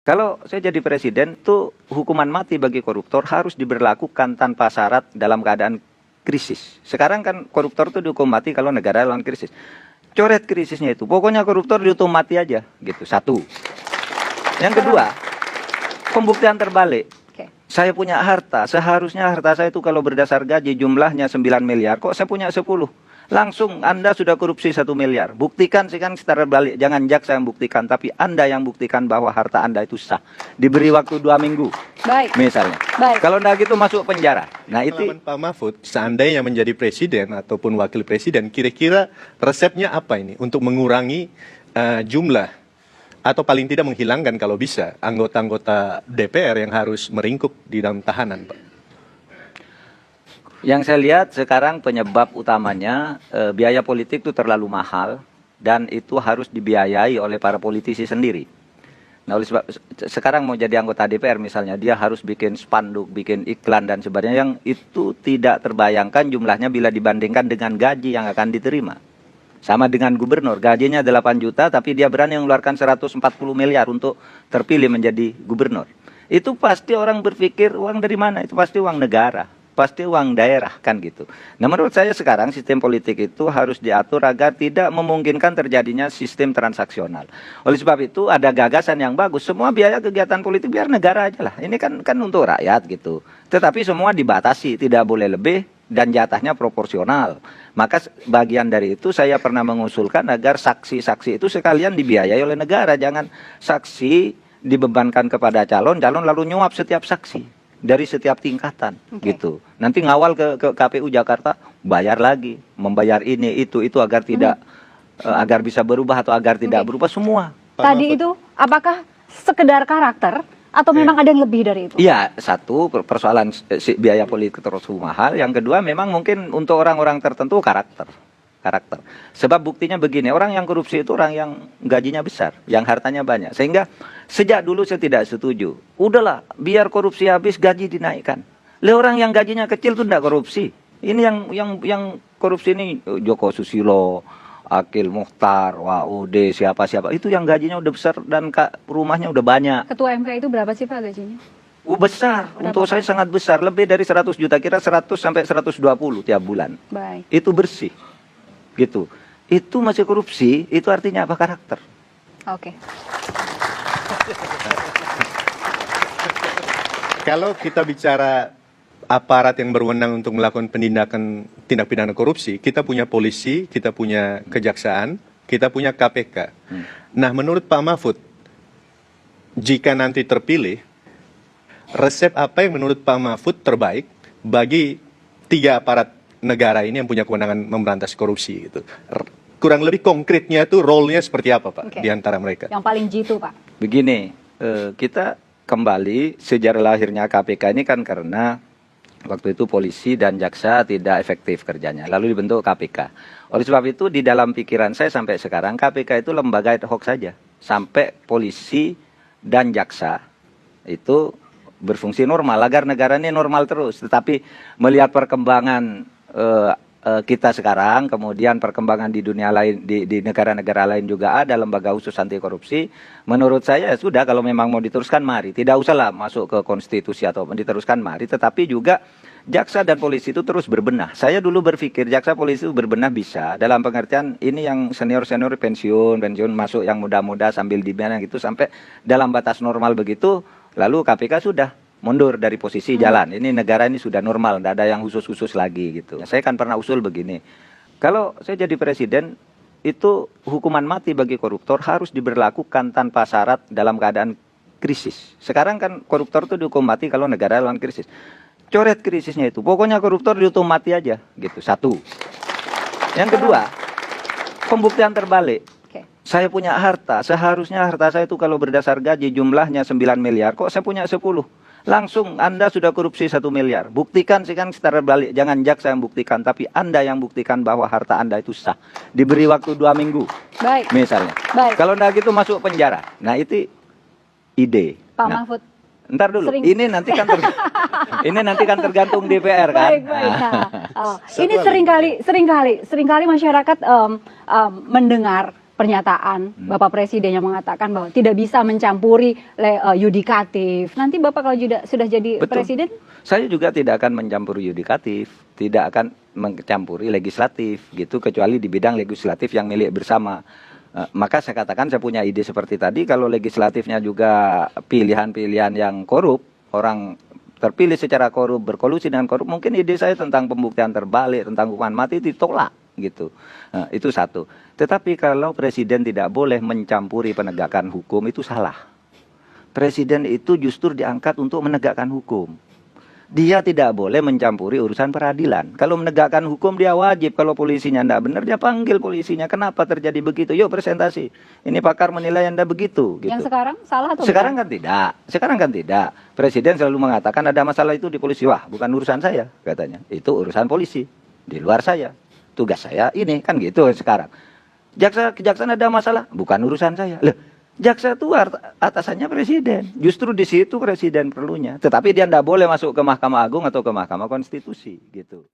Kalau saya jadi presiden tuh hukuman mati bagi koruptor harus diberlakukan tanpa syarat dalam keadaan krisis. Sekarang kan koruptor tuh dihukum mati kalau negara dalam krisis. Coret krisisnya itu. Pokoknya koruptor dihukum mati aja gitu. Satu. Yang kedua, pembuktian terbalik. Saya punya harta, seharusnya harta saya itu kalau berdasar gaji jumlahnya 9 miliar, kok saya punya 10? Langsung Anda sudah korupsi 1 miliar. Buktikan sih kan secara balik. Jangan jaksa yang buktikan, tapi Anda yang buktikan bahwa harta Anda itu sah. Diberi waktu 2 minggu. Baik. Misalnya. Baik. Kalau enggak gitu masuk penjara. Nah itu Pak Mahfud, seandainya menjadi presiden ataupun wakil presiden, kira-kira resepnya apa ini untuk mengurangi jumlah atau paling tidak menghilangkan kalau bisa anggota-anggota DPR yang harus meringkuk di dalam tahanan, Pak? yang saya lihat sekarang penyebab utamanya biaya politik itu terlalu mahal dan itu harus dibiayai oleh para politisi sendiri. Nah, oleh sebab sekarang mau jadi anggota DPR misalnya, dia harus bikin spanduk, bikin iklan dan sebagainya yang itu tidak terbayangkan jumlahnya bila dibandingkan dengan gaji yang akan diterima. Sama dengan gubernur, gajinya 8 juta tapi dia berani mengeluarkan 140 miliar untuk terpilih menjadi gubernur. Itu pasti orang berpikir uang dari mana? Itu pasti uang negara. Pasti uang daerah kan gitu. Nah menurut saya sekarang sistem politik itu harus diatur agar tidak memungkinkan terjadinya sistem transaksional. Oleh sebab itu ada gagasan yang bagus. Semua biaya kegiatan politik biar negara aja lah. Ini kan untuk rakyat gitu. Tetapi semua dibatasi, tidak boleh lebih dan jatahnya proporsional. Maka bagian dari itu saya pernah mengusulkan agar saksi-saksi itu sekalian dibiayai oleh negara. Jangan saksi dibebankan kepada calon lalu nyuap setiap saksi. Dari setiap tingkatan gitu. Nanti ngawal ke KPU Jakarta bayar lagi, membayar ini itu agar tidak agar bisa berubah atau agar tidak berubah semua. Tadi itu apakah sekedar karakter atau memang ada yang lebih dari itu? Iya, satu persoalan biaya politik terus mahal, yang kedua memang mungkin untuk orang-orang tertentu karakter. Sebab buktinya begini, orang yang korupsi itu orang yang gajinya besar, yang hartanya banyak. Sehingga sejak dulu saya tidak setuju. Udahlah, biar korupsi habis gaji dinaikkan. Orang yang gajinya kecil itu tidak korupsi. Ini yang korupsi ini Joko Susilo, Akil Mukhtar, WAUD, siapa-siapa. Itu yang gajinya udah besar dan rumahnya udah banyak. Ketua MK itu berapa sih Pak gajinya? Besar, berapa, untuk saya sangat besar. Lebih dari 100 juta, kira 100 sampai 120 tiap bulan. Baik. Itu bersih. Gitu. Itu masih korupsi, itu artinya apa? Karakter. Oke. Kalau kita bicara aparat yang berwenang untuk melakukan tindak pidana korupsi, kita punya polisi, kita punya kejaksaan, kita punya KPK. Nah, menurut Pak Mahfud, jika nanti terpilih, resep apa yang menurut Pak Mahfud terbaik bagi 3 aparat negara ini yang punya kewenangan memberantas korupsi gitu. Kurang lebih konkretnya itu role-nya seperti apa, Pak, di antara mereka? Yang paling jitu, Pak. Begini, kita kembali sejarah lahirnya KPK ini kan karena waktu itu polisi dan jaksa tidak efektif kerjanya, lalu dibentuk KPK. Oleh sebab itu di dalam pikiran saya sampai sekarang KPK itu lembaga ad hoc saja, sampai polisi dan jaksa itu berfungsi normal agar negara ini normal terus. Tetapi melihat perkembangan kita sekarang, kemudian perkembangan di dunia lain, di negara-negara lain juga ada lembaga khusus anti korupsi. Menurut saya sudah, kalau memang mau diteruskan mari, tidak usahlah masuk ke konstitusi atau diteruskan mari, tetapi juga jaksa dan polisi itu terus berbenah. Saya dulu berpikir jaksa polisi itu berbenah bisa, dalam pengertian ini yang senior-senior pensiun masuk, yang muda-muda sambil dibina gitu sampai dalam batas normal begitu, lalu KPK sudah mundur dari posisi jalan. Ini negara ini sudah normal, tidak ada yang khusus-khusus lagi gitu. Saya kan pernah usul begini, kalau saya jadi presiden itu hukuman mati bagi koruptor harus diberlakukan tanpa syarat dalam keadaan krisis. Sekarang kan koruptor itu dihukum mati kalau negara dalam krisis. Coret krisisnya itu, pokoknya koruptor dihukum mati aja gitu. Satu. Yang kedua, pembuktian terbalik. Saya punya harta, seharusnya harta saya itu kalau berdasar gaji jumlahnya 9 miliar, kok saya punya 10? Langsung Anda sudah korupsi 1 miliar. Buktikan sih kan secara balik. Jangan jaksa yang buktikan, tapi Anda yang buktikan bahwa harta Anda itu sah. Diberi waktu 2 minggu. Baik. Misalnya. Baik. Kalau enggak gitu masuk penjara. Nah itu ide. Pak Mahfud. Ntar dulu. Ini nanti kan tergantung DPR kan. Baik. Nah, ini seringkali masyarakat mendengar pernyataan Bapak Presiden yang mengatakan bahwa tidak bisa mencampuri yudikatif. Nanti Bapak kalau sudah jadi Betul. presiden, Saya juga tidak akan mencampuri yudikatif, tidak akan mencampuri legislatif gitu, kecuali di bidang legislatif yang milik bersama. Maka saya katakan saya punya ide seperti tadi, kalau legislatifnya juga pilihan-pilihan yang korup, orang terpilih secara korup, berkolusi dengan korup, mungkin ide saya tentang pembuktian terbalik, tentang hukuman mati ditolak gitu. Itu satu. Tetapi kalau presiden tidak boleh mencampuri penegakan hukum, itu salah. Presiden itu justru diangkat untuk menegakkan hukum. Dia tidak boleh mencampuri urusan peradilan. Kalau menegakkan hukum dia wajib, kalau polisinya tidak benar dia panggil polisinya. Kenapa terjadi begitu? Yuk presentasi. Ini pakar menilai Anda begitu. Gitu. yang sekarang salah atau Sekarang benar? kan tidak. Sekarang kan tidak. Presiden selalu mengatakan ada masalah itu di polisi. Wah, bukan urusan saya, katanya. Itu urusan polisi. Di luar saya. Tugas saya ini, kan gitu sekarang. Kejaksaan ada masalah, bukan urusan saya. Loh, jaksa itu atasannya presiden. Justru di situ presiden perlunya. Tetapi dia tidak boleh masuk ke Mahkamah Agung atau ke Mahkamah Konstitusi, gitu.